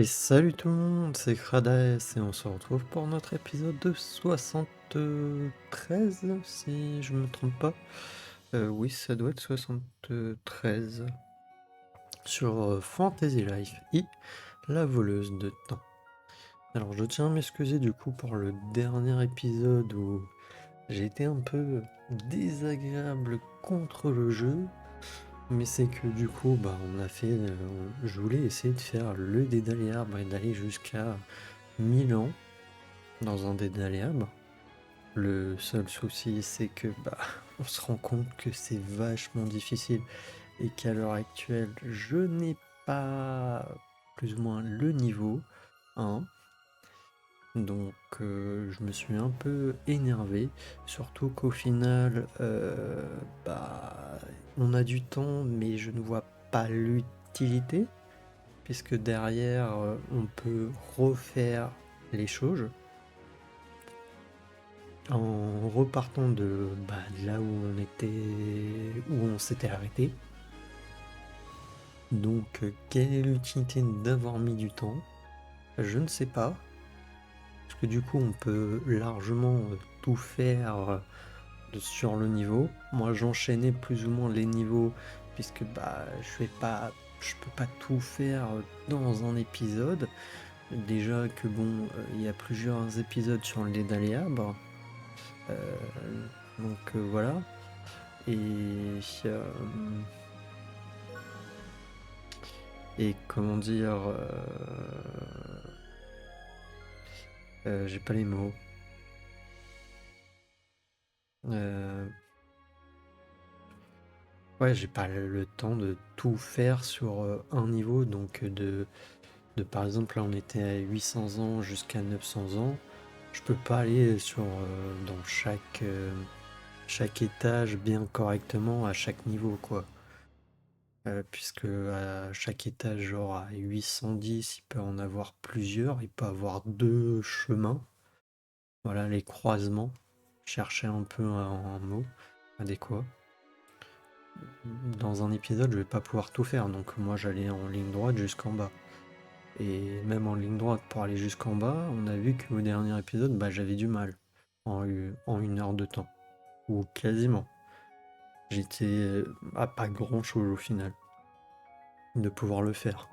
Et salut tout le monde, c'est Krades et on se retrouve pour notre épisode de 73, si je me trompe pas. Oui, ça doit être 73 sur Fantasy Life I, la voleuse de temps. Alors je tiens à m'excuser du coup pour le dernier épisode où j'ai été un peu désagréable contre le jeu. Mais c'est que du coup, on a fait. Je voulais essayer de faire le Dédale et d'aller jusqu'à 1000 ans dans un Dédale. Le seul souci, c'est que on se rend compte que c'est vachement difficile et qu'à l'heure actuelle, je n'ai pas plus ou moins le niveau 1. Donc je me suis un peu énervé, surtout qu'au final, on a du temps, mais je ne vois pas l'utilité, puisque derrière, on peut refaire les choses en repartant de là où on était, où on s'était arrêté. Donc quelle est l'utilité d'avoir mis du temps? Je ne sais pas. Parce que du coup, on peut largement tout faire sur le niveau. Moi, j'enchaînais plus ou moins les niveaux, puisque je peux pas tout faire dans un épisode. Déjà que il y a plusieurs épisodes sur les Daléabres. Euh, voilà. Et, euh, et comment dire, j'ai pas les mots. Euh, Ouais, j'ai pas le temps de tout faire sur un niveau, donc par exemple, là on était à 800 ans jusqu'à 900 ans. Je peux pas aller dans chaque étage bien correctement à chaque niveau, quoi. Puisque à chaque étage, genre à 810, il peut en avoir plusieurs, il peut avoir deux chemins. Voilà, les croisements. Chercher un peu un mot adéquat. Dans un épisode, je vais pas pouvoir tout faire, donc moi j'allais en ligne droite jusqu'en bas. Et même en ligne droite pour aller jusqu'en bas, on a vu qu'au dernier épisode, j'avais du mal en 1 heure de temps. Ou quasiment. J'étais à pas grand chose au final de pouvoir le faire.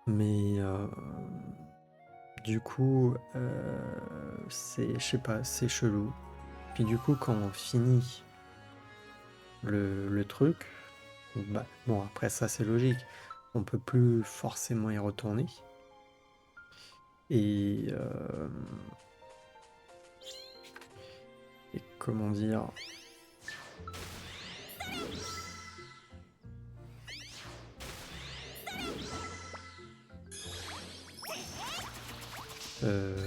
Mais du coup, je sais pas, c'est chelou. Puis du coup, quand on finit le truc, bon après ça c'est logique, on peut plus forcément y retourner. Et, et comment dire, euh,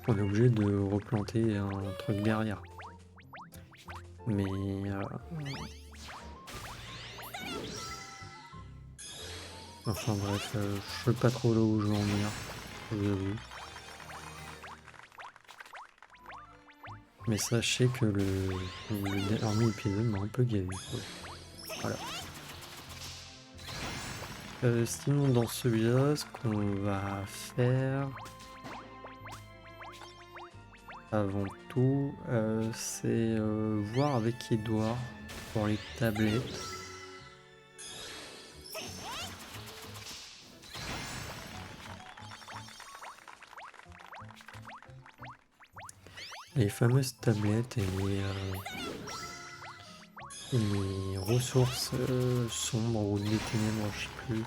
on est obligé de replanter un truc derrière. Mais enfin bref, je sais pas trop là où je veux en venir, je vous avoue. Mais sachez que le dernier épisode m'a un peu gavé, quoi. Voilà. Sinon dans celui-là, ce qu'on va faire avant tout, c'est voir avec Edouard pour les tablettes. Les fameuses tablettes et les ressources sombres ou des ténèbres, je sais plus.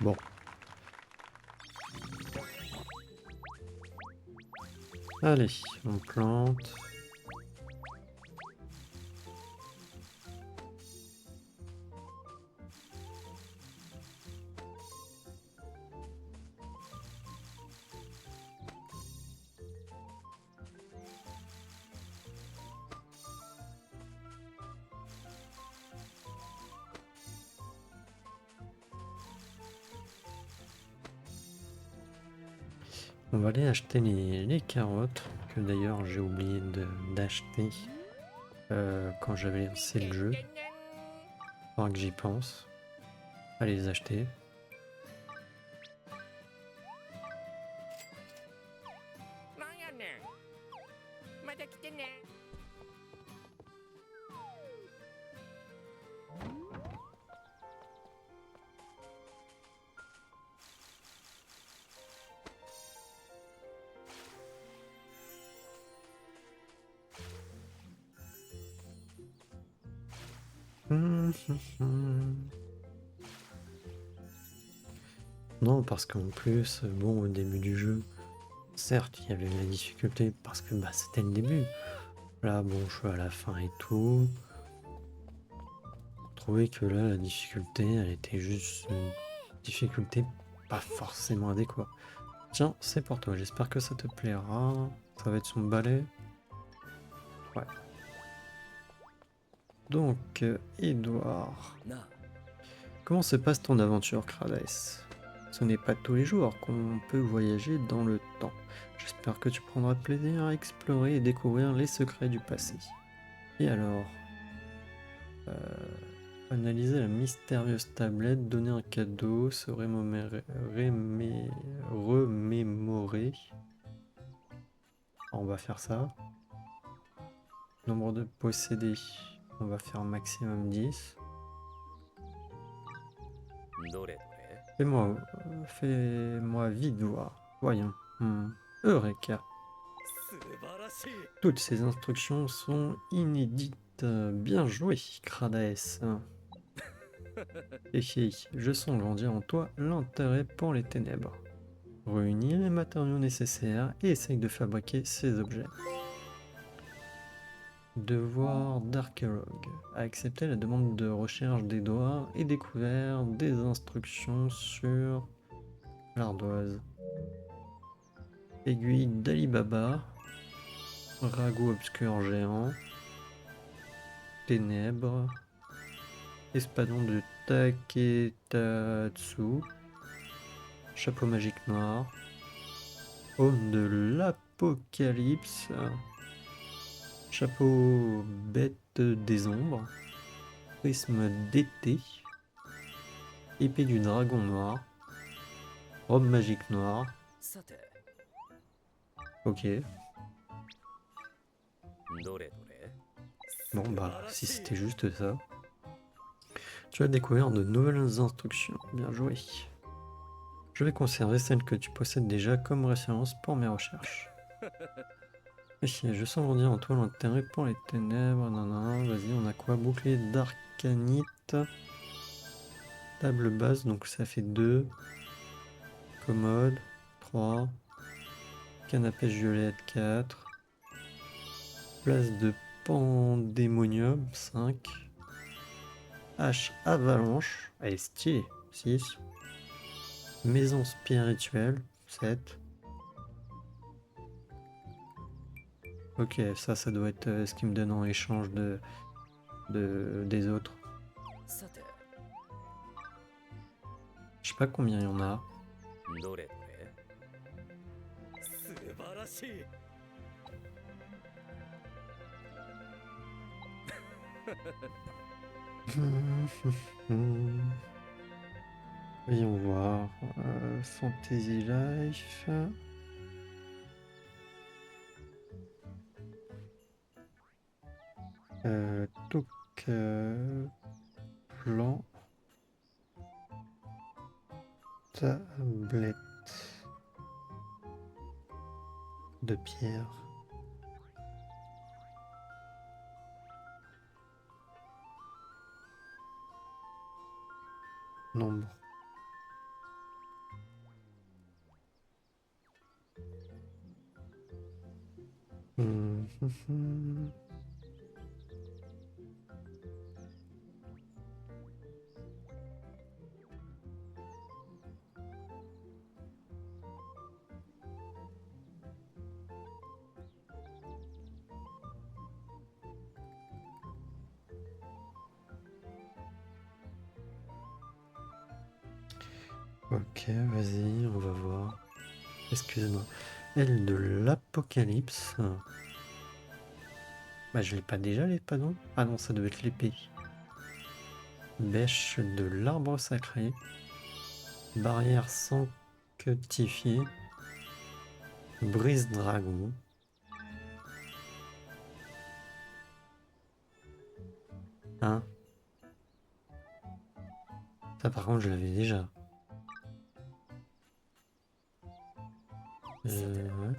Bon. Allez, on plante. On va aller acheter les carottes, que d'ailleurs j'ai oublié d'acheter quand j'avais lancé le jeu. Faudra que j'y pense. Allez les acheter. Non, parce qu'en plus, bon, au début du jeu, certes, il y avait la difficulté parce que bah, c'était le début. Là, bon, je suis à la fin et tout. Je trouvais que là, la difficulté, elle était juste une difficulté pas forcément adéquate. Tiens, c'est pour toi, j'espère que ça te plaira. Ça va être son balai. Ouais. Donc, Edouard. Comment se passe ton aventure, Krades? Ce n'est pas tous les jours qu'on peut voyager dans le temps. J'espère que tu prendras plaisir à explorer et découvrir les secrets du passé. Et alors, analyser la mystérieuse tablette, donner un cadeau, se remémorer. On va faire ça. Nombre de possédés, on va faire maximum 10. Fais-moi vite voir. Voyons. Eureka. Toutes ces instructions sont inédites. Bien joué, Kradaes. Je sens grandir en toi l'intérêt pour les ténèbres. Réunis les matériaux nécessaires et essaye de fabriquer ces objets. Devoir d'archéologue. A accepté la demande de recherche d'Edouard et découvert des instructions sur l'ardoise. Aiguille d'Ali Baba. Ragoût obscur géant. Ténèbres. Espadon de Taketatsu. Chapeau magique noir. Homme de l'apocalypse. Chapeau bête des ombres. Prisme d'été. Épée du dragon noir. Robe magique noire. Ok. Bon bah, si c'était juste ça. Tu as découvert de nouvelles instructions. Bien joué. Je vais conserver celles que tu possèdes déjà comme référence pour mes recherches. Je sens grandir en toi l'intérêt pour les ténèbres. Non, vas-y, on a quoi? Bouclier d'arcanite. Table basse, donc ça fait 2. Commode, 3. Canapé violette, 4. Place de pandémonium, 5. Hache avalanche, elle est stylée, 6. Maison spirituelle, 7. Ok, ça doit être ce qui me donne en échange des autres. Je sais pas combien il y en a. Voyons voir. Fantasy Life. Toc plan. Tablette de pierre. Nombre. Ok, vas-y, on va voir. Excusez-moi. Aile de l'Apocalypse. Bah je l'ai pas déjà l'espadon. Ah non, ça devait être l'épée. Bêche de l'arbre sacré. Barrière sanctifiée. Brise dragon. Hein? Ça par contre je l'avais déjà. Ouais.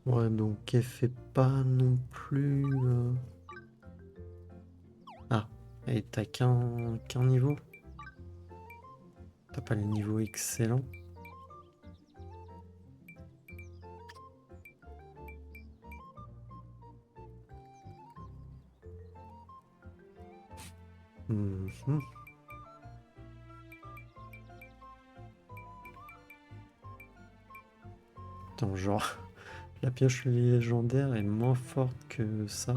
Ouais, donc elle fait pas non plus... Ah, et t'as qu'un niveau? T'as pas le niveau excellent? Mhm. Attends, genre, la pioche légendaire est moins forte que ça.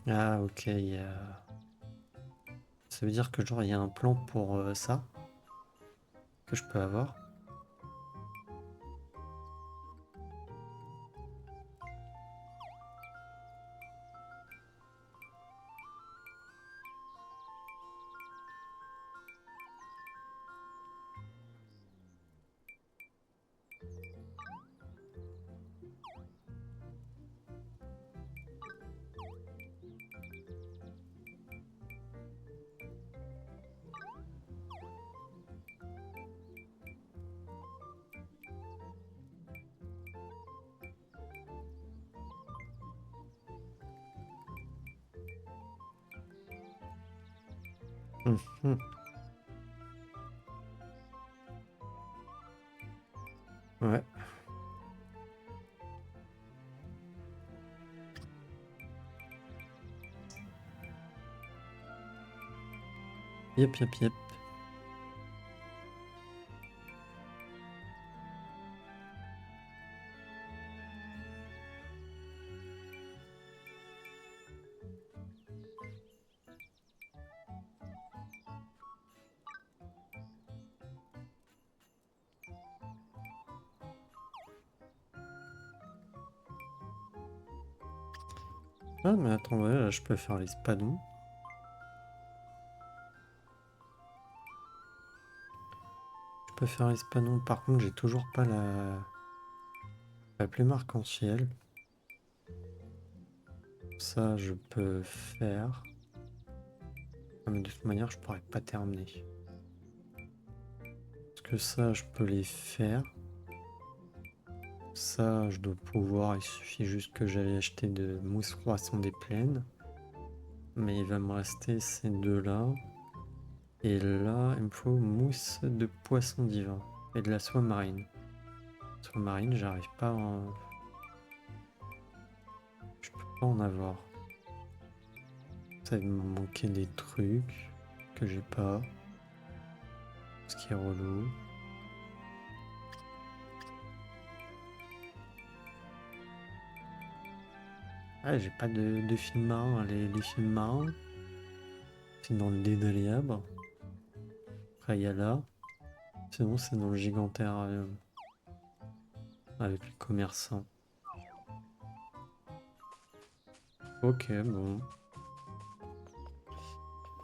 Ah, ok, ça veut dire que genre, il y a un plan pour ça, que je peux avoir. Mhm. Ouais. Yep, yep, yep. Ah, mais attends, ouais, là, je peux faire l'espadon. Je peux faire l'espadon. Par contre, j'ai toujours pas la plume arc-en-ciel. Ça, je peux faire. Ah, mais de toute manière, je pourrais pas terminer. Parce que ça, je peux les faire. Ça, je dois pouvoir. Il suffit juste que j'aille acheter de mousse croissant des plaines. Mais il va me rester ces deux-là. Et là, il me faut mousse de poisson divin. Et de la soie marine. Soie marine, j'arrive pas à en... Je peux pas en avoir. Ça va me manquer des trucs que j'ai pas. Ce qui est relou. Ah, j'ai pas de film marin. Les films marins, c'est dans le Dédalibre. Après, il y a là. Sinon, c'est dans le Gigantarium. Avec les commerçants. Ok, bon.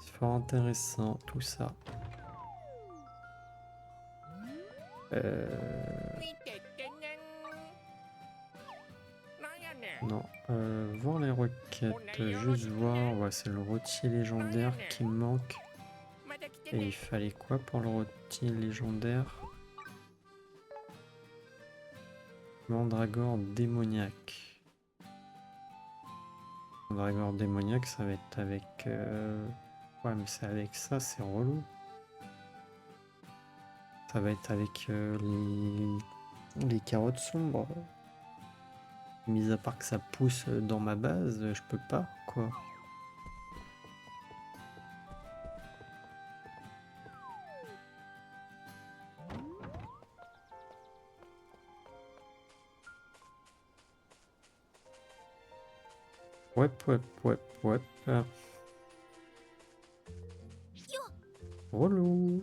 C'est fort intéressant, tout ça. Non. Voir les requêtes. Juste voir. Ouais, c'est le rôtier légendaire qui me manque. Et il fallait quoi pour le rôtier légendaire? Mandragore démoniaque. Dragueur démoniaque, ça va être avec... Ouais, mais c'est avec ça, c'est relou. Ça va être avec les carottes sombres. Mis à part que ça pousse dans ma base, je peux pas, quoi. Ouais, ouais, ouais, ouais. Relou.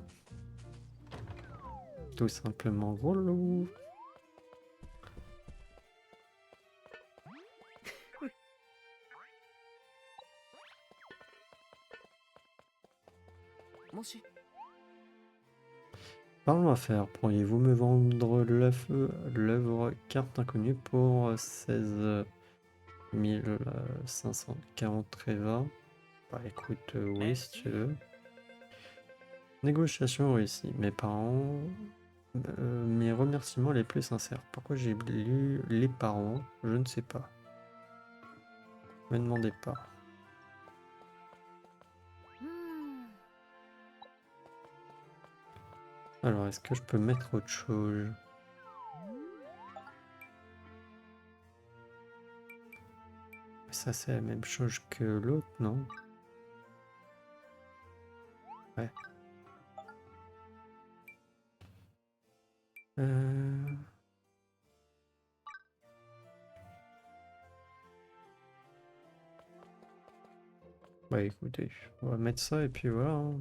Tout simplement relou. Parlons affaires. Pourriez-vous me vendre l'œuvre carte inconnue pour 16 540 Treva? Bah écoute, oui, si tu veux. Négociation réussie. Mes parents... mes remerciements les plus sincères. Pourquoi j'ai lu les parents? Je ne sais pas. Me demandez pas. Alors, est-ce que je peux mettre autre chose? Ça, c'est la même chose que l'autre, non? Ouais. Bah écoutez, on va mettre ça et puis voilà, hein.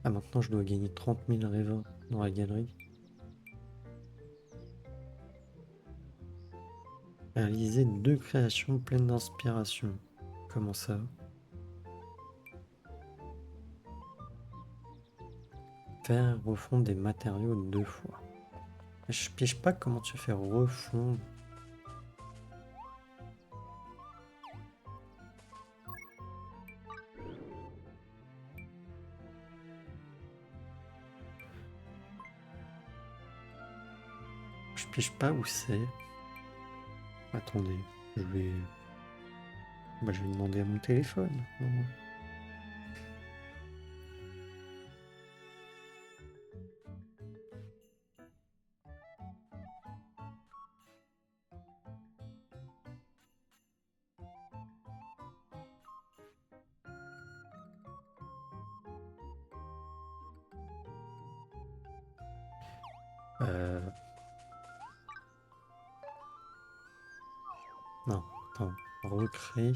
Ah, maintenant je dois gagner 30 000 rêves dans la galerie. Réaliser 2 créations pleines d'inspiration. Comment ça? Faire refondre des matériaux 2 fois. Je piège pas comment tu fais refondre. Je piège pas où c'est. Attendez, je vais... Bah, je vais demander à mon téléphone. Non, attends, recréer.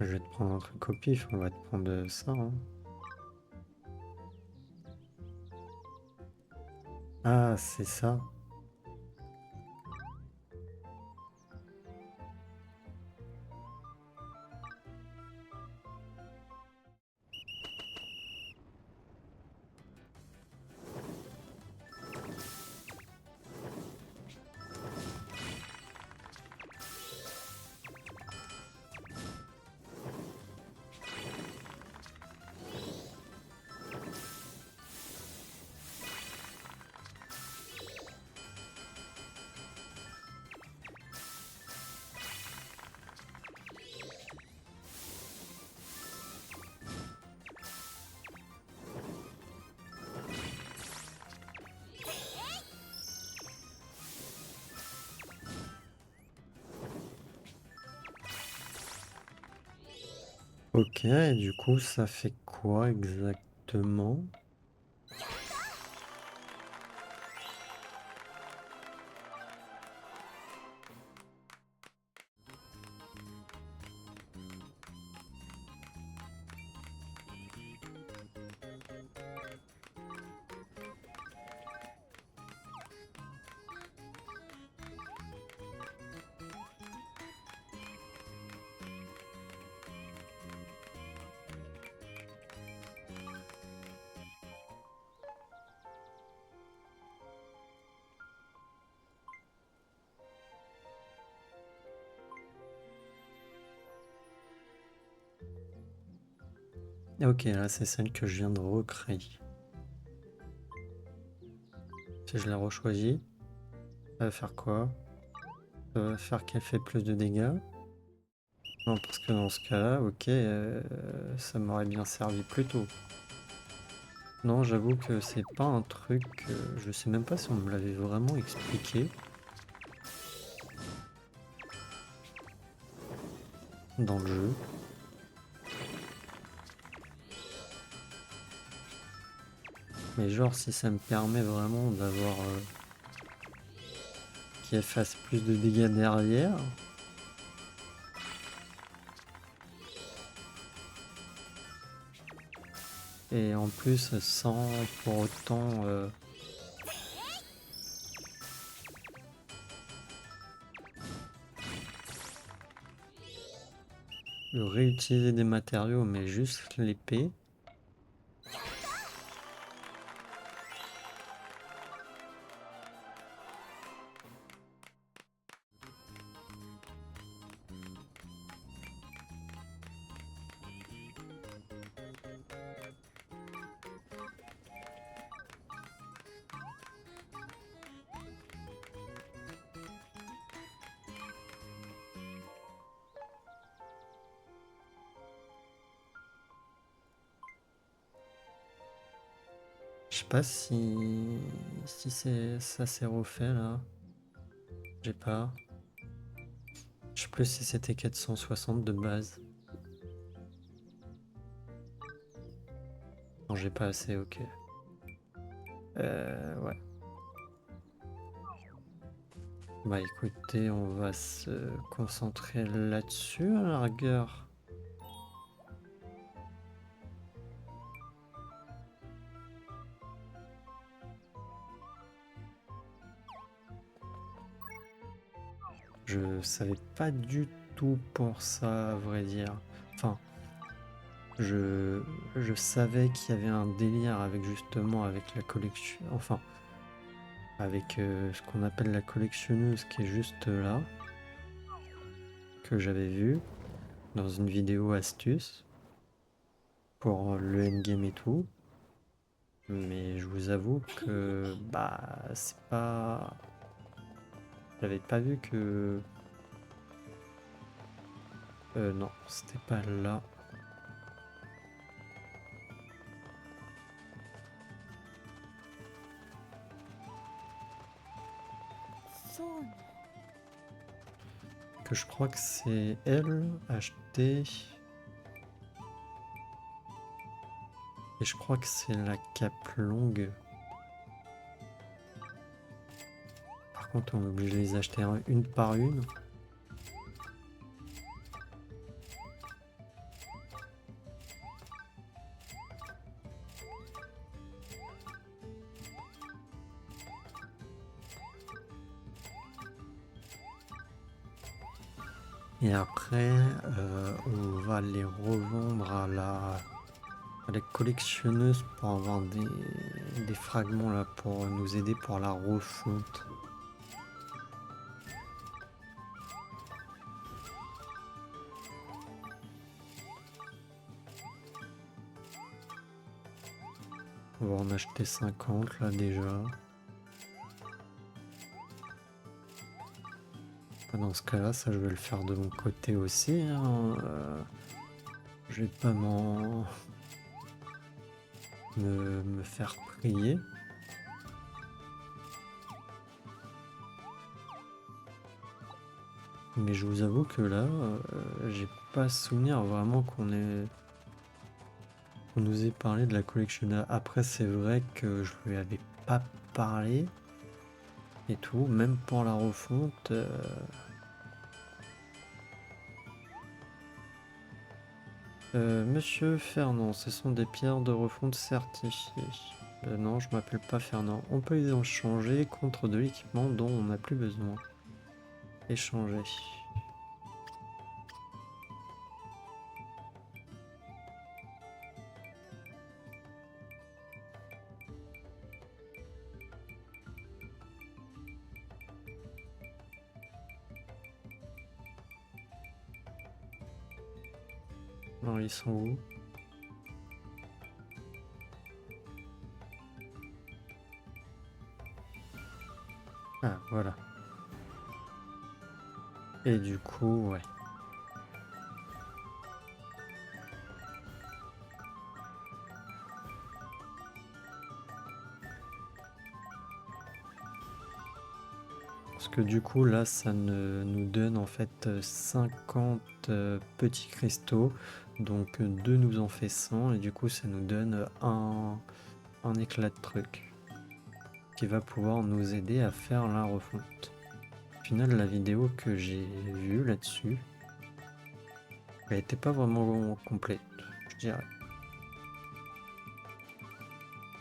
Je vais te prendre un truc au pif, on va te prendre ça, hein. Ah, c'est ça. Ok, du coup, ça fait quoi exactement? Ok, là c'est celle que je viens de recréer. Si je la rechoisis, ça va faire quoi? Ça va faire qu'elle fait plus de dégâts. Non, parce que dans ce cas-là, ok, ça m'aurait bien servi plus tôt. Non, j'avoue que c'est pas un truc... je sais même pas si on me l'avait vraiment expliqué dans le jeu. Mais genre, si ça me permet vraiment d'avoir... qu'elle fasse plus de dégâts derrière... Et en plus, sans pour autant... réutiliser des matériaux, mais juste l'épée. Je sais pas si ça s'est refait là. J'ai pas. Je sais plus si c'était 460 de base. Non, j'ai pas assez, ok. Ouais. Bah écoutez, on va se concentrer là-dessus à la rigueur. Je savais pas du tout pour ça, à vrai dire. Enfin, je savais qu'il y avait un délire avec justement avec la collection. Enfin, avec ce qu'on appelle la collectionneuse qui est juste là. Que j'avais vu dans une vidéo astuce pour le endgame et tout. Mais je vous avoue que bah c'est pas. J'avais pas vu que. Non, c'était pas là. Que je crois que c'est elle acheté. Et je crois que c'est la cape longue. Par contre, on est obligé de les acheter une par une. Et après, on va les revendre à la collectionneuse pour avoir des fragments là pour nous aider pour la refonte. On va en acheter 50 là déjà. Dans ce cas-là, ça je vais le faire de mon côté aussi, hein. Je vais pas me faire prier. Mais je vous avoue que là, j'ai pas souvenir vraiment qu'on nous ait parlé de la collection. Après, c'est vrai que je lui avais pas parlé et tout, même pour la refonte. Monsieur Fernand, ce sont des pierres de refonte certifiées. Non, je m'appelle pas Fernand. On peut les échanger contre de l'équipement dont on n'a plus besoin. Échanger. Alors, ils sont où? Ah, voilà. Et du coup, ouais. Parce que du coup, là, ça nous donne en fait 50 petits cristaux. Donc 2 nous en fait 100. Et du coup, ça nous donne un éclat de truc qui va pouvoir nous aider à faire la refonte. Au final, la vidéo que j'ai vue là-dessus, elle était pas vraiment complète, je dirais.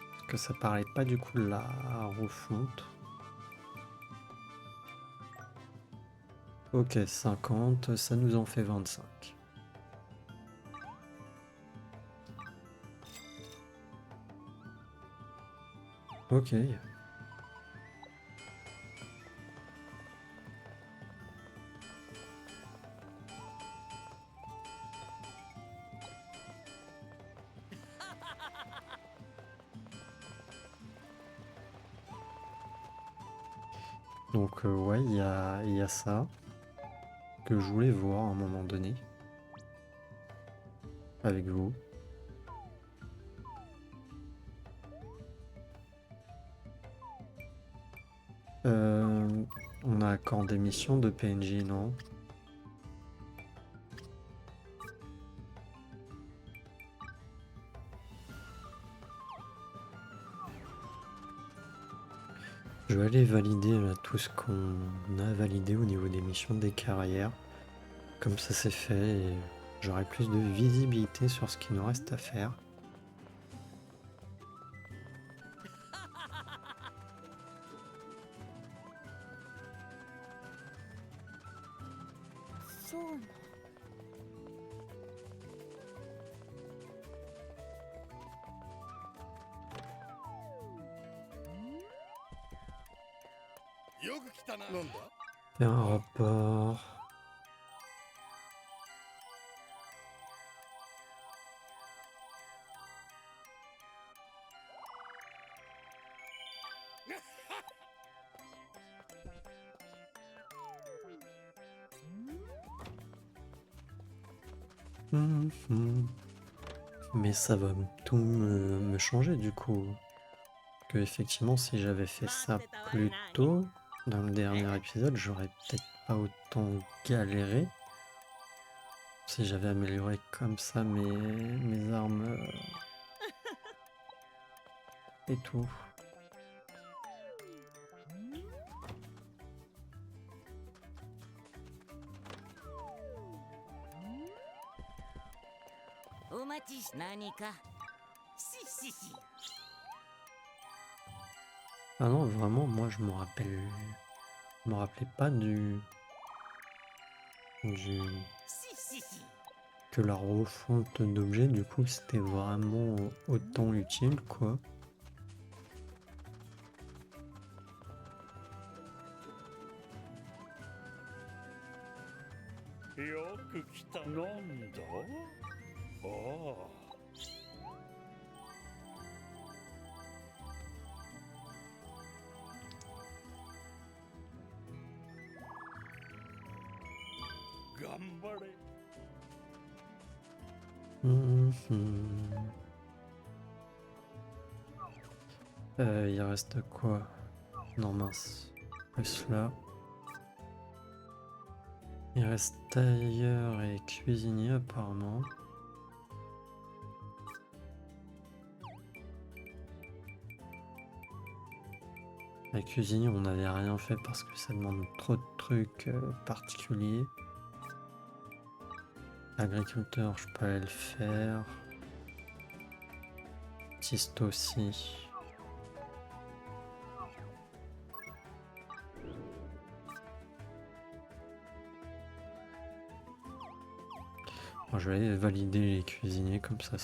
Parce que ça parlait pas du coup de la refonte. Ok, 50, ça nous en fait 25. Ok. Donc ouais, il y a ça que je voulais voir à un moment donné avec vous. On a encore des missions de PNJ, non? Je vais aller valider là, tout ce qu'on a validé au niveau des missions des carrières. Comme ça c'est fait et j'aurai plus de visibilité sur ce qu'il nous reste à faire. Faire un rapport. Mais ça va tout me changer du coup. Que effectivement, si j'avais fait ça plus tôt, dans le dernier épisode, j'aurais peut-être pas autant galéré. Si j'avais amélioré comme ça mes armes et tout. Ah non, vraiment, moi je me rappelais pas du que la refonte d'objets, du coup, c'était vraiment autant utile, quoi. Il reste quoi? Non, mince. Plus là. Il reste tailleur et cuisinier apparemment. La cuisinier, on n'avait rien fait parce que ça demande trop de trucs particuliers. Agriculteur, je peux aller le faire. Artiste aussi. Bon, je vais aller valider les cuisiniers comme ça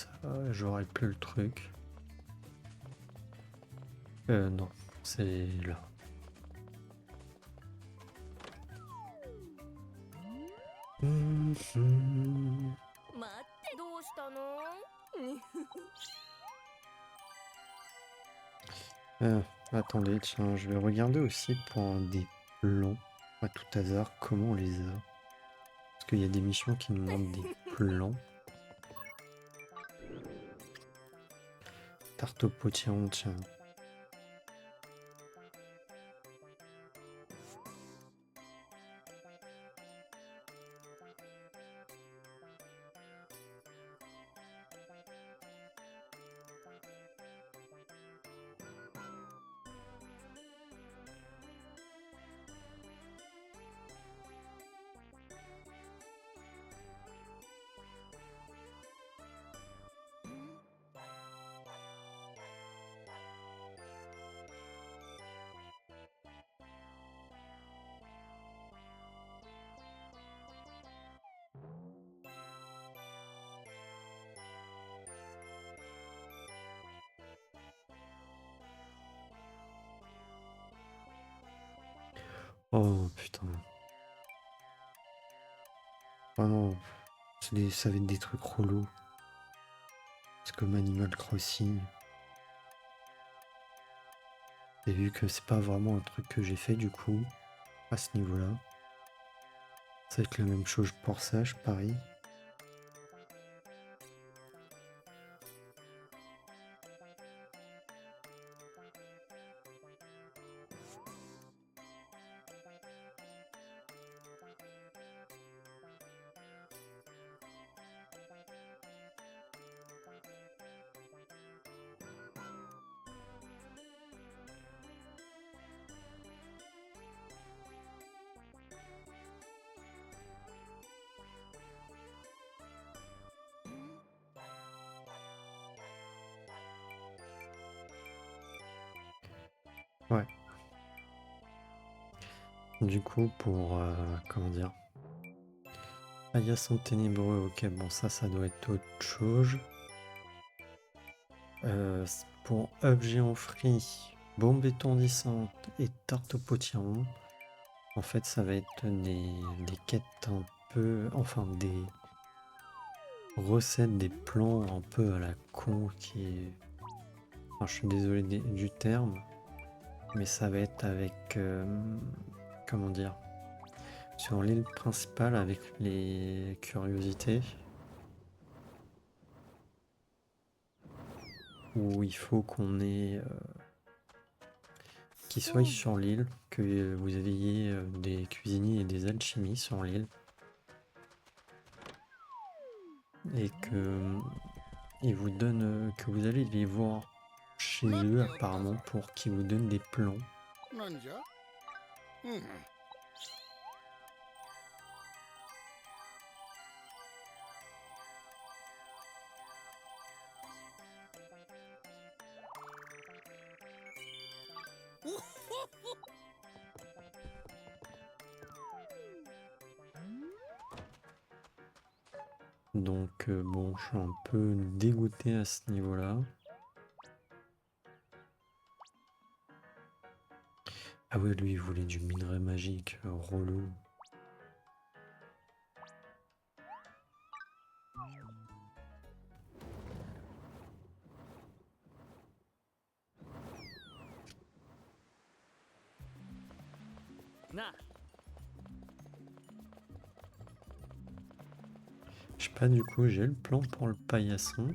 j'aurai plus le truc. Non, c'est là. Attendez, tiens, je vais regarder aussi pour des plans, à tout hasard, comment on les a. Parce qu'il y a des missions qui nous demandent des plans. Tarte au potiron, tiens. Oh putain. Oh non, ça va être des trucs relous. C'est comme Animal Crossing. Et vu que c'est pas vraiment un truc que j'ai fait du coup, à ce niveau-là, ça va être la même chose pour ça, je parie. Ouais. Du coup, pour comment dire, Hyacinthe ténébreux, ok, bon ça doit être autre chose. Pour objet en free, bombe étourdissante et tarte au potiron, en fait ça va être des quêtes un peu, enfin des recettes, des plans un peu à la con qui est... Enfin, je suis désolé du terme, mais ça va être avec, comment dire, sur l'île principale avec les curiosités, où il faut qu'on ait... qui soit sur l'île, que vous ayez des cuisiniers et des alchimies sur l'île, et que ils vous donnent, que vous allez les voir chez eux apparemment pour qu'ils vous donnent des plans. Donc bon, je suis un peu dégoûté à ce niveau-là. Ah ouais, lui il voulait du minerai magique, relou. Je sais pas, du coup j'ai le plan pour le paillasson.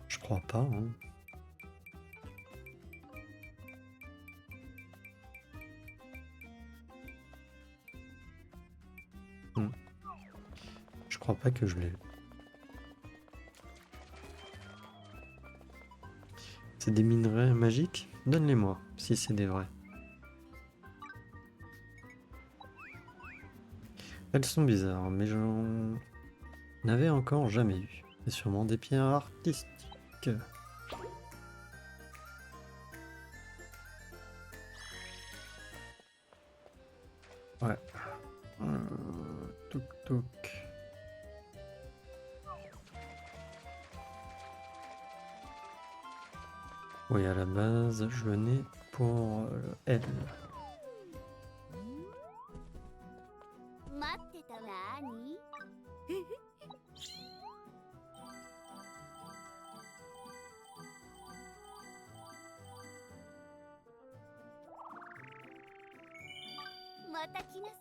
Je crois pas, hein. Je crois pas que je l'ai. C'est des minerais magiques? Donne-les-moi, si c'est des vrais. Elles sont bizarres, mais j'en avais encore jamais eu. C'est sûrement des pierres artistiques. Ouais. Toc toc. Oui, à la base, je venais pour elle. 待ってたなにまた来なさ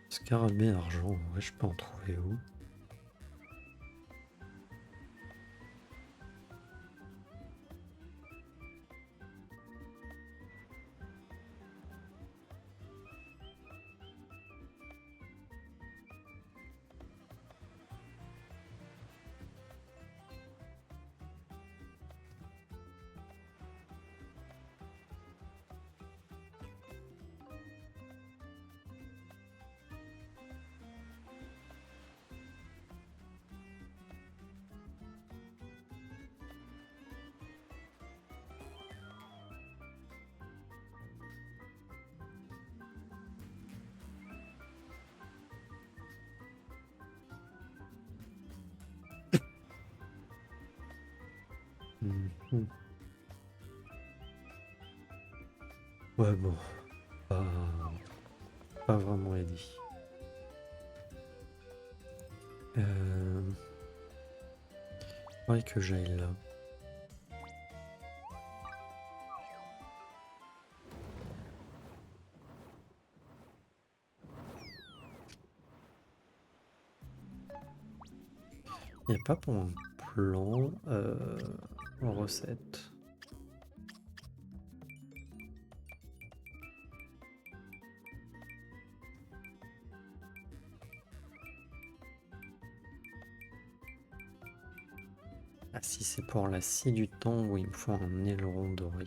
Scarabée argent, ouais, je peux en trouver où? Ouais, bon, pas vraiment ready. Ouais, que j'aille là. Il n'y a pas pour un plan en recette. Ah si, c'est pour la scie du temps où il me faut un aileron doré.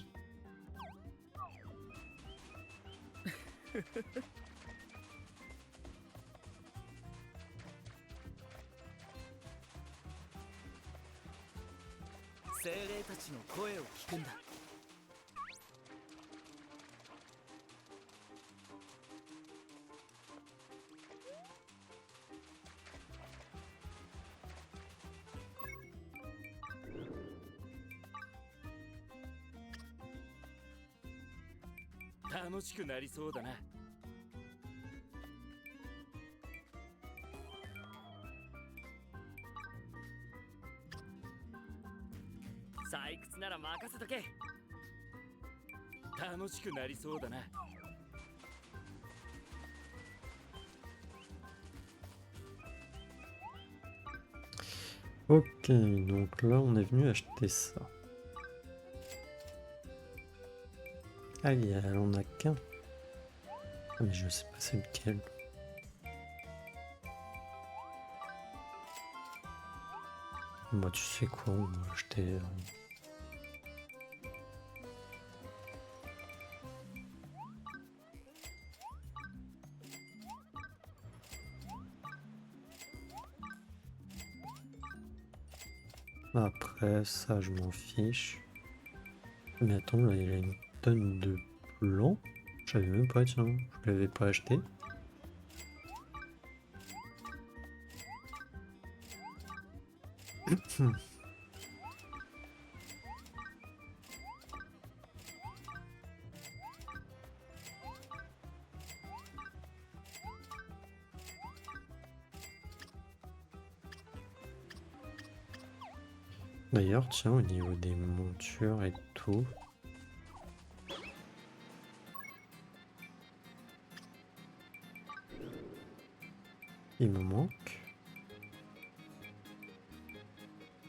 Ok, donc là on est venu acheter ça. Ah, on a qu'un. Ah, mais je sais pas c'est lequel. Bah tu sais quoi, on va acheter... Après ça je m'en fiche. Mais attends, là il y a une tonne de plants. Je savais même pas, tiens, je l'avais pas acheté. D'ailleurs, tiens, au niveau des montures et tout, il me manque.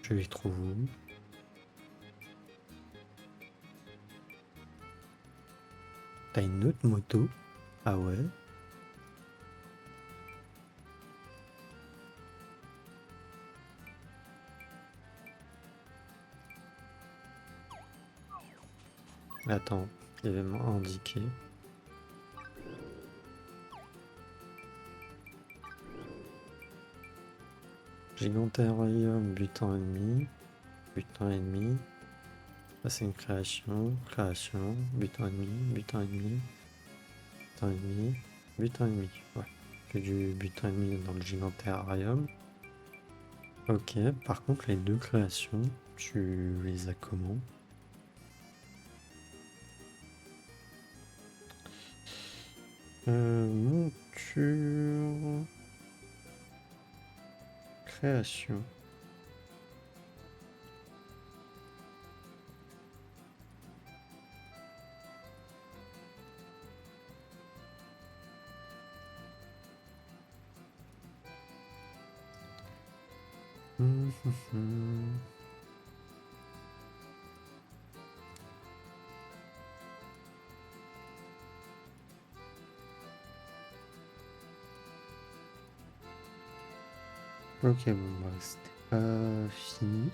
Je les trouve où? T'as une autre moto? Ah ouais? Attends, il y avait indiqué. Gigantarium, butin ennemi. Butin ennemi. Ça c'est une création. Création. Butin ennemi. Butin ennemi. Butin ennemi. Butin ennemi. Ouais. Que du butin ennemi dans le gigantarium. Ok. Par contre, les deux créations, tu les as comment? Monture. Création. Ok, bon, bah, c'était pas fini.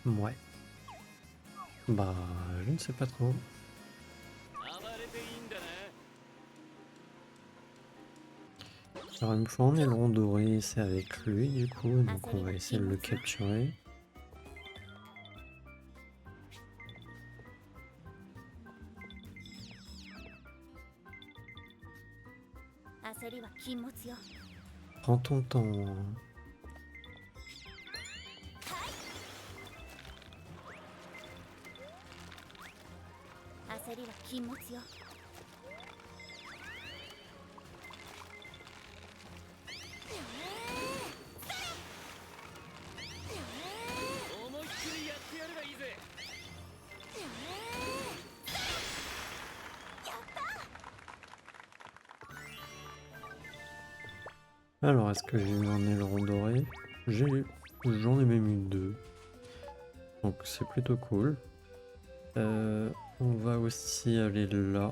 Ouais. Bah, je ne sais pas trop. Alors, il me faut un aileron doré, c'est avec lui du coup, donc on va essayer de le capturer. Prends ton temps. Hein. Alors, est-ce que j'ai eu un aileron doré? J'en ai même eu deux. Donc c'est plutôt cool. On va aussi aller là.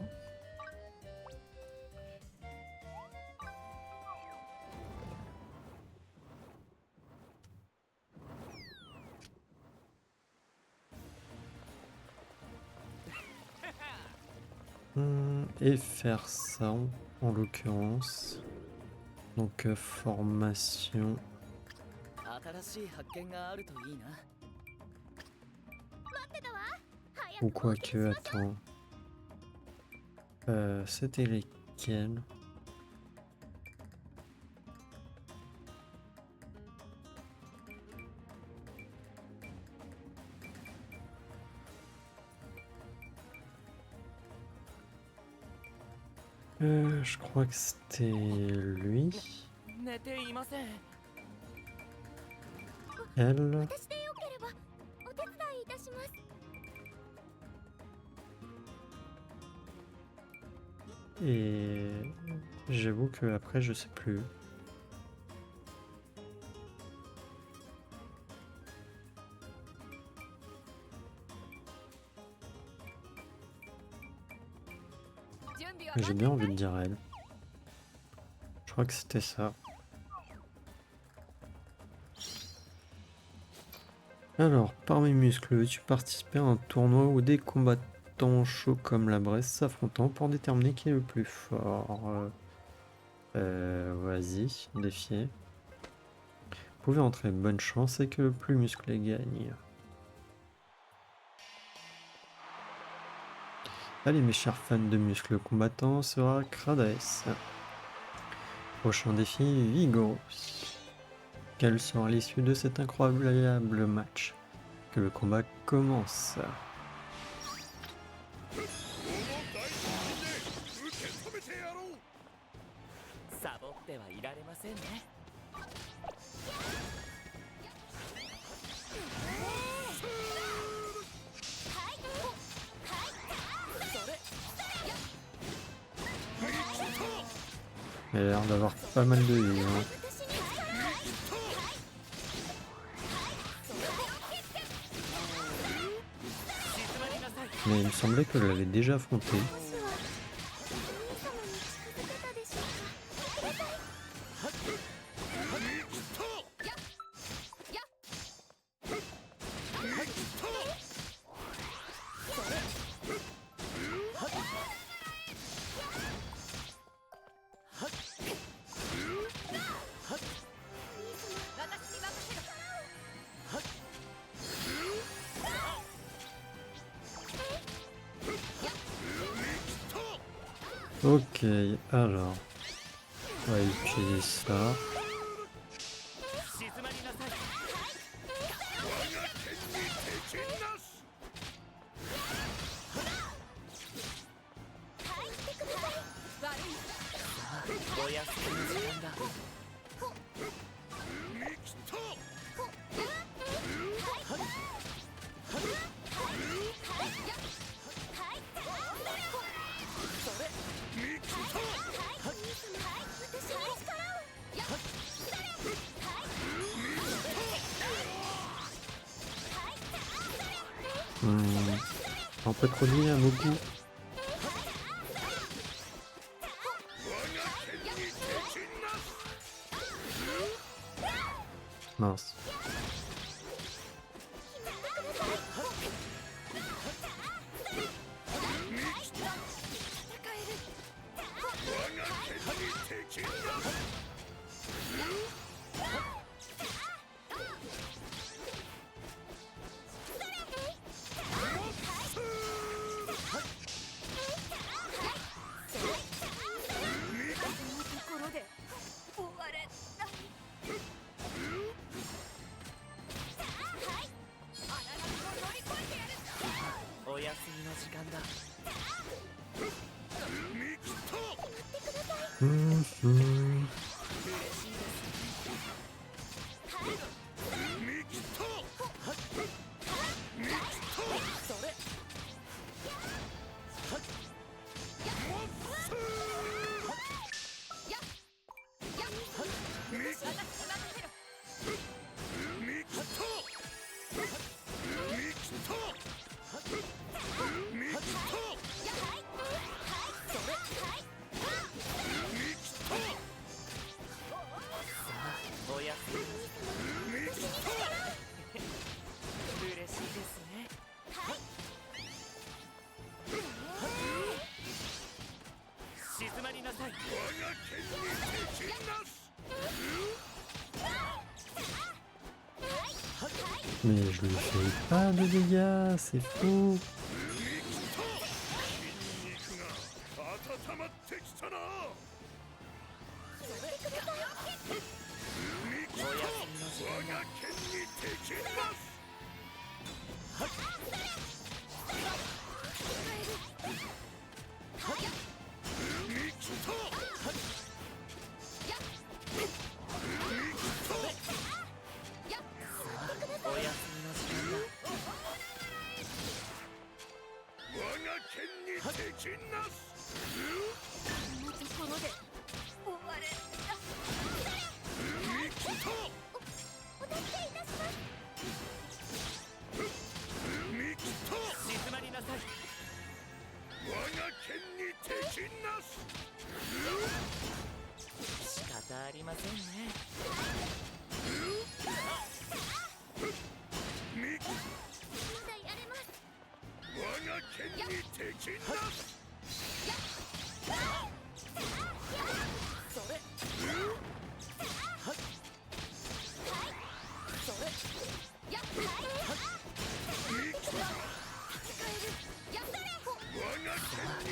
Et faire ça en l'occurrence. Donc formation. Ou quoi que, attends. C'était lesquels? Je crois que c'était lui. Elle. Et j'avoue que après je sais plus. J'ai bien envie de dire elle. Je crois que c'était ça. Alors, par mes muscles, veux-tu participer à un tournoi où des combattants chauds comme la Bresse s'affrontant pour déterminer qui est le plus fort? Vas-y, défier. Vous pouvez entrer, bonne chance et que le plus musclé gagne. Allez mes chers fans de muscles combattants, sera Kradaes. Prochain défi, Vigorous. Quelle sera l'issue de cet incroyable match? Que le combat commence. Il a l'air d'avoir pas mal de vie, hein. Mais il me semblait que je l'avais déjà affronté. Ok, alors, on va utiliser ça. Un peu trop lié à vos goûts. Mince. Mais je lui fais pas de dégâts, c'est fou.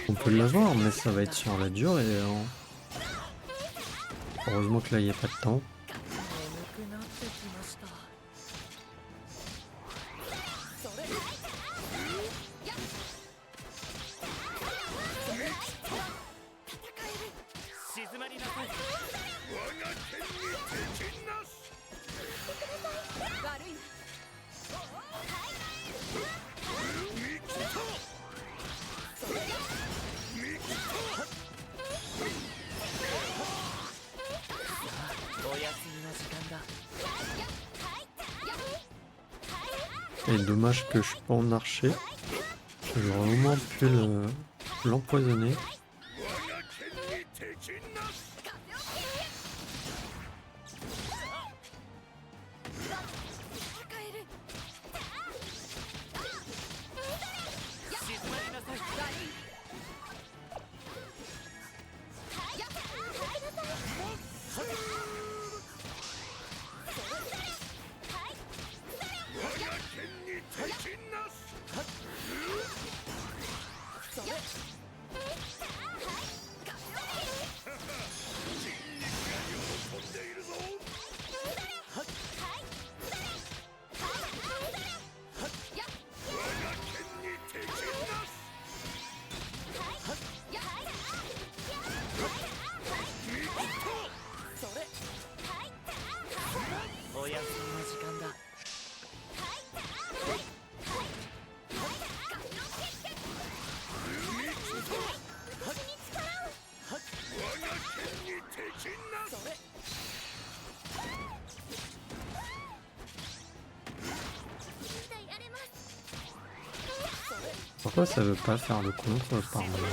On peut l'avoir, mais ça va être sur la durée. Heureusement que là, il n'y a pas de temps. Et dommage que je suis pas en archer. J'aurais au moins pu l'empoisonner. Pourquoi ça veut pas faire le contre par moment?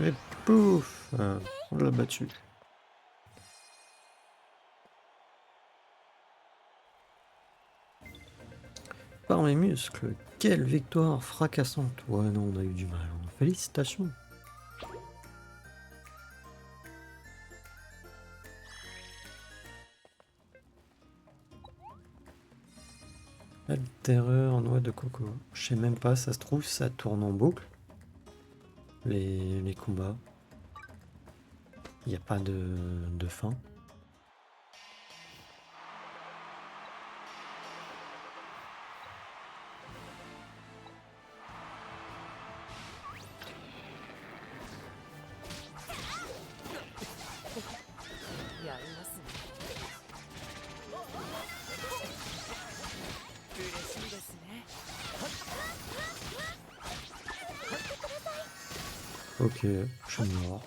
Et pouf, on l'a battu. Par mes muscles, quelle victoire fracassante. Ouais non, on a eu du mal. Félicitations. Altéreur, noix de coco. Je sais même pas, ça se trouve, ça tourne en boucle. Les combats. Il n'y a pas de fin. Ok, je suis mort.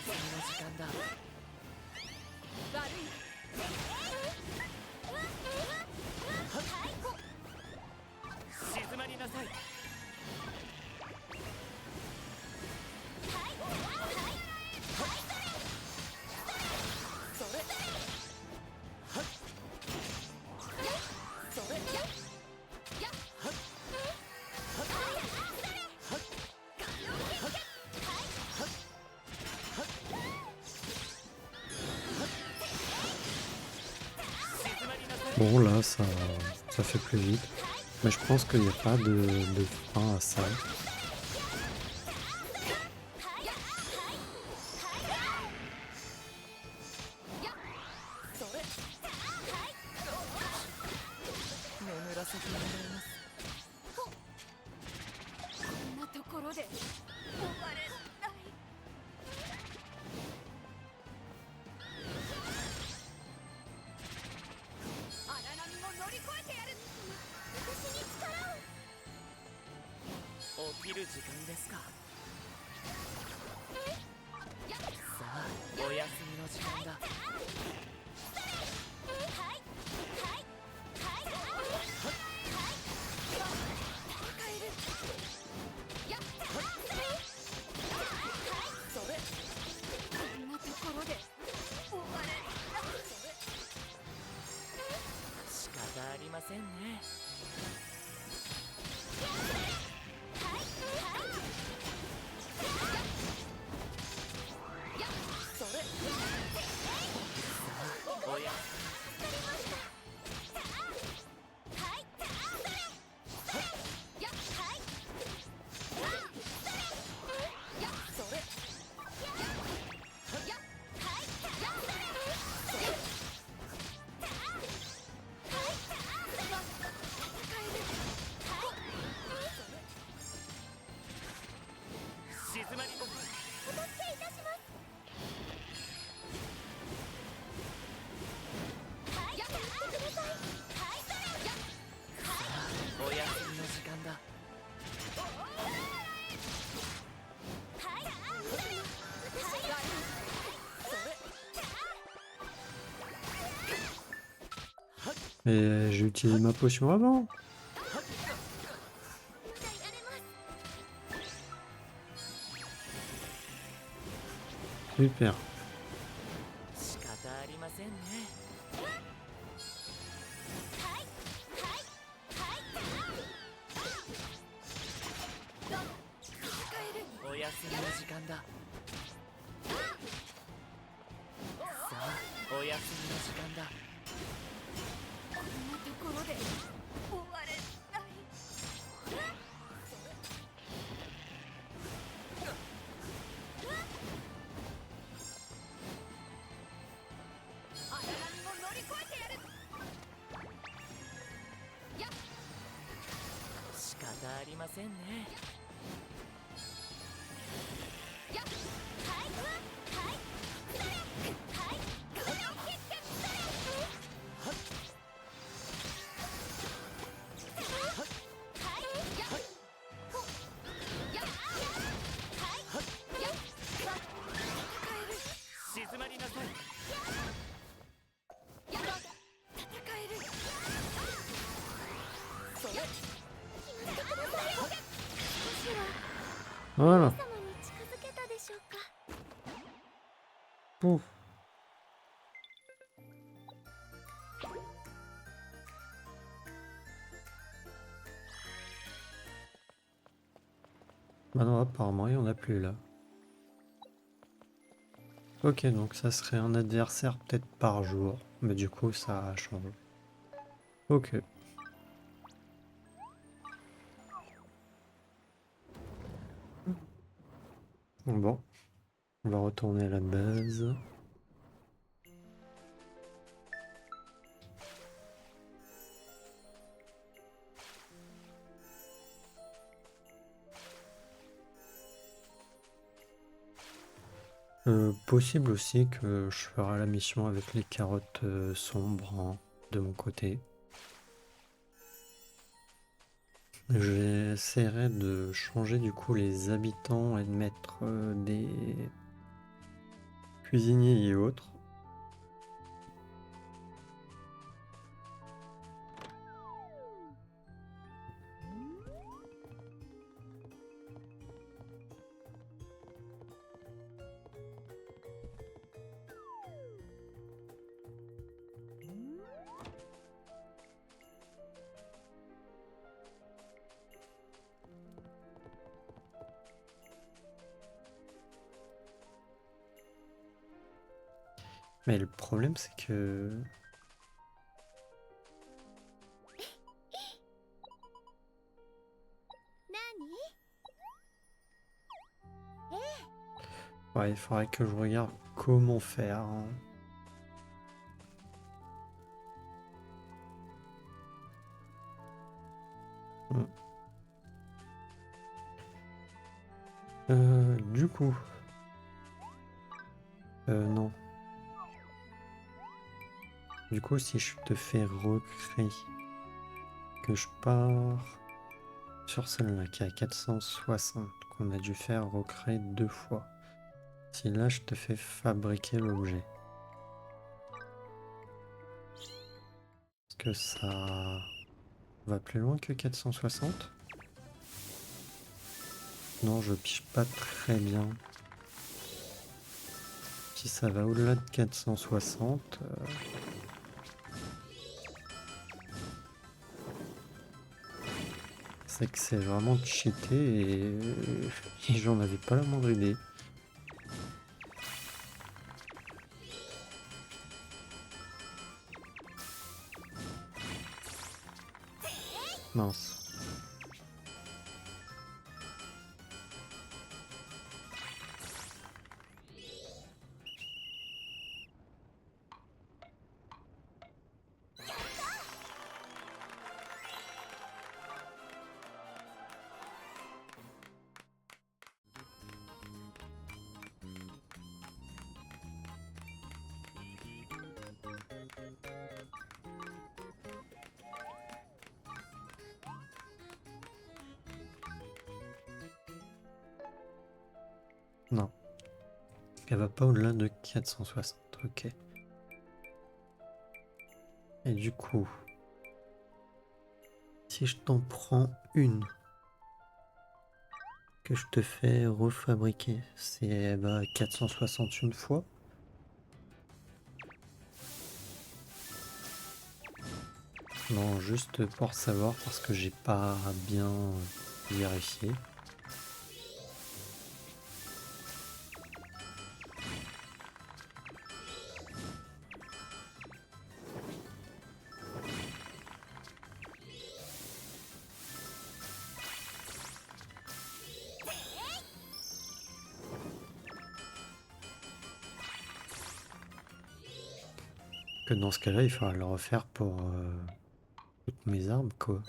休みの時間だ。悪い。静まりなさい。それ。はっ。それ。やっ。はっ。はっ。はっ。はっ。はっ。はっ。静まりなさい。Bon, là, ça fait plus vite. Mais je pense qu'il n'y a pas de fin à ça. それ。眠らせてもらいます。こんなところで終われない。荒波も乗り越えてやる。私に力を。起きる時間ですか。さあ、お休みの時間だ。それ。こんなところで終われない。仕方ありませんね。それ。さあ、おや。それ。静まりこそ。お助けいたします。やってください。お休みの時間だ。Et j'ai utilisé ma potion avant. まだやれます。 Super. 仕方ありませんね。お休みの時間だ。さあ、お休みの時間だ。こんなところで終われない。荒波も乗り越えてやる。仕方ありませんね。静まりなさい。それ。Voilà. 様に近づけたでしょうか。 Pouf. Bah non, apparemment, il n'y en a plus là. Ok, donc ça serait un adversaire peut-être par jour. Mais du coup, ça change. Ok. Bon. On va retourner à la base. Possible aussi que je ferai la mission avec les carottes sombres hein, de mon côté. J'essaierai de changer du coup les habitants et de mettre cuisinier et autres. Mais le problème, c'est que... Ouais, il faudrait que je regarde comment faire, hein. Du coup... non. Du coup, si je te fais recréer, que je pars sur celle-là qui est à 460, qu'on a dû faire recréer 2 fois. Si là, je te fais fabriquer l'objet. Est-ce que ça va plus loin que 460? Non, je piche pas très bien. Si ça va au-delà de 460... c'est que c'est vraiment cheaté et j'en avais pas la moindre idée. Mince. Non. Elle va pas au-delà de 460. Ok. Et du coup, si je t'en prends une que je te fais refabriquer, c'est elle va à 461 fois. Non, juste pour savoir parce que j'ai pas bien vérifié. Que dans ce cas-là, il faudra le refaire pour toutes mes armes, quoi.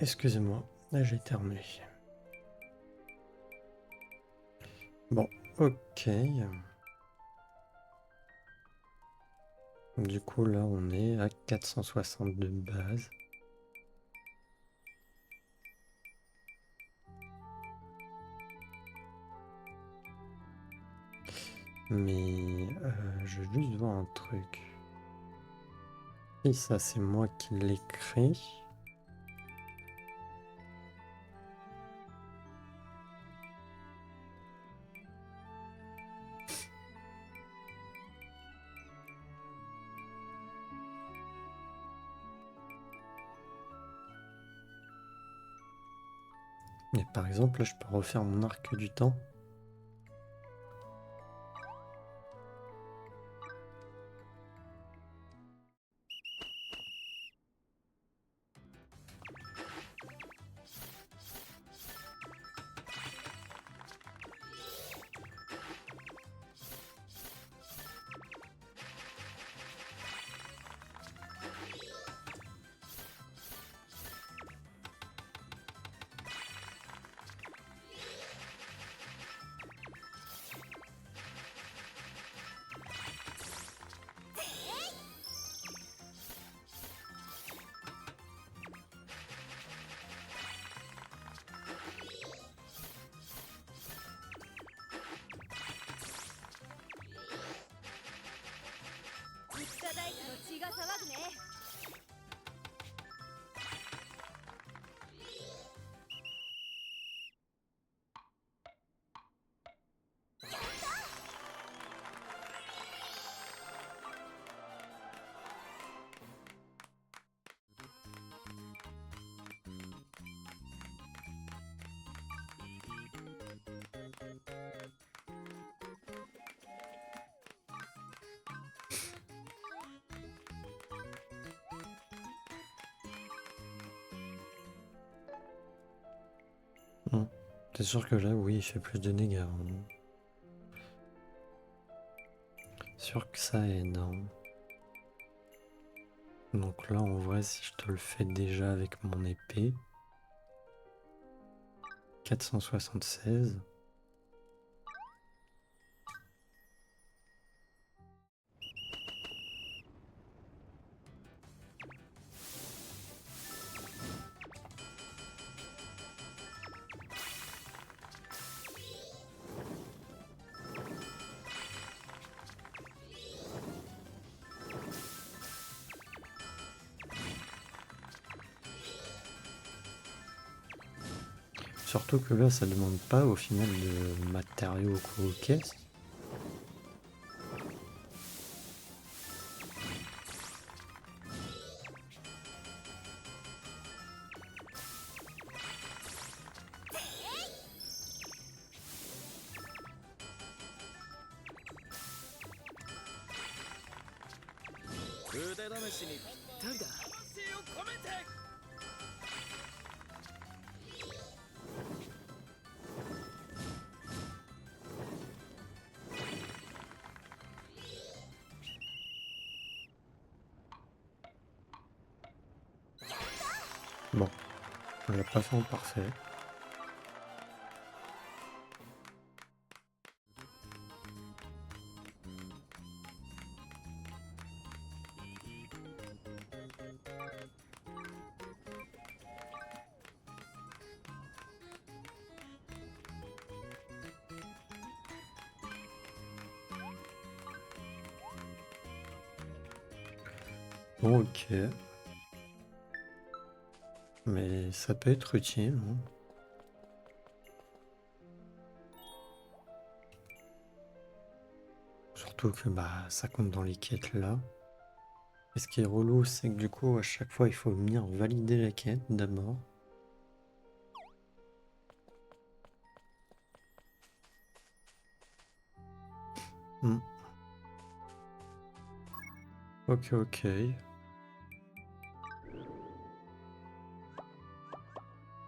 Excusez-moi, là j'ai terminé. Bon, ok. Du coup, là, on est à 460 de base. Mais je veux juste voir un truc. Et ça, c'est moi qui l'ai créé. Mais par exemple, là, je peux refaire mon arc du temps. が騒ぐね。C'est sûr que là, oui, il fait plus de dégâts. Hein. Sûr que ça aide. Hein. Donc là, en vrai, si je te le fais déjà avec mon épée, 476. Surtout que là, ça demande pas au final de matériaux ou caisses. Bon, on l'a pas fait en parfait. Bon, ok. Mais ça peut être utile. Hein. Surtout que bah ça compte dans les quêtes là. Et ce qui est relou, c'est que du coup, à chaque fois, il faut venir valider la quête d'abord. Ok, ok.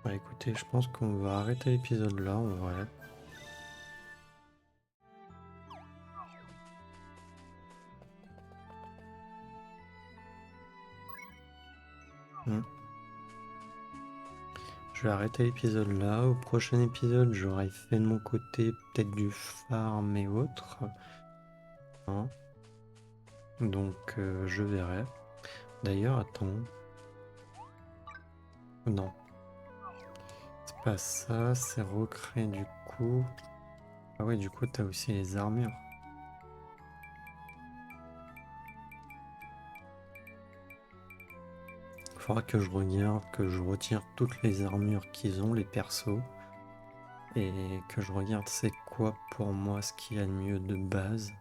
Bah écoutez, je pense qu'on va arrêter l'épisode là, en vrai. Je vais arrêter l'épisode là. Au prochain épisode, j'aurai fait de mon côté peut-être du farm et autres. Hein. Donc je verrai. D'ailleurs, attends. Non. C'est pas ça, c'est recréer du coup. Ah ouais, du coup, t'as aussi les armures. Faudra que je regarde, que je retire toutes les armures qu'ils ont, les persos. Et que je regarde c'est quoi pour moi ce qu'il y a de mieux de base.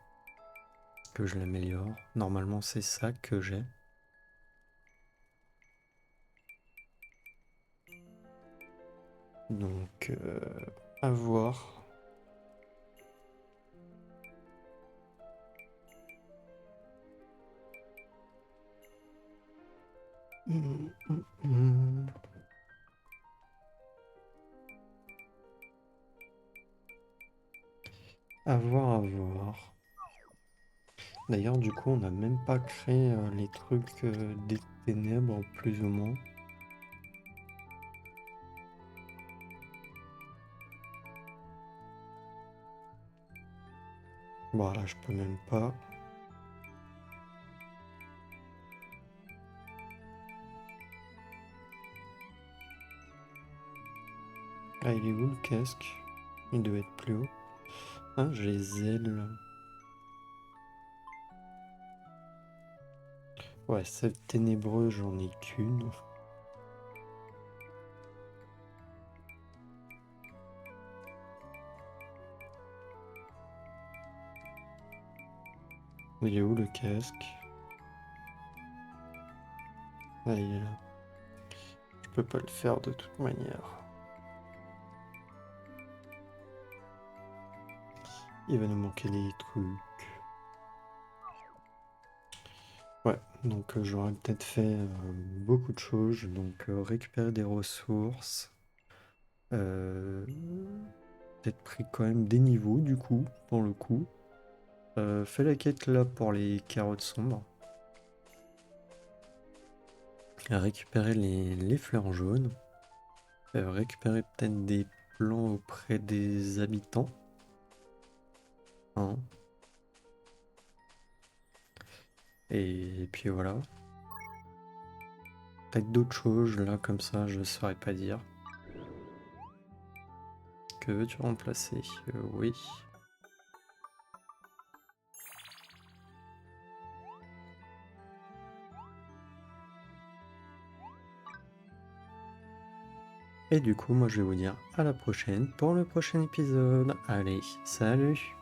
Que je l'améliore. Normalement, c'est ça que j'ai. Donc, à voir. À voir, à voir. D'ailleurs, du coup, on n'a même pas créé les trucs des ténèbres, plus ou moins. Voilà, je peux même pas. Ah, il est où le casque? Il doit être plus haut. Ah, j'ai les ailes. Ouais, sève ténébreux, j'en ai qu'une. Il est où le casque? Ah, il est là. Je peux pas le faire de toute manière. Il va nous manquer des trucs. Ouais, donc j'aurais peut-être fait beaucoup de choses. Donc récupérer des ressources. Euh, Peut-être pris quand même des niveaux du coup, pour le coup. Fais la quête là pour les carottes sombres. Récupérer les fleurs jaunes. Récupérer peut-être des plants auprès des habitants. Hein. Et puis voilà. Peut-être d'autres choses là comme ça, je saurais pas dire. Que veux-tu remplacer? Oui. Et du coup, moi je vais vous dire à la prochaine pour le prochain épisode. Allez, salut!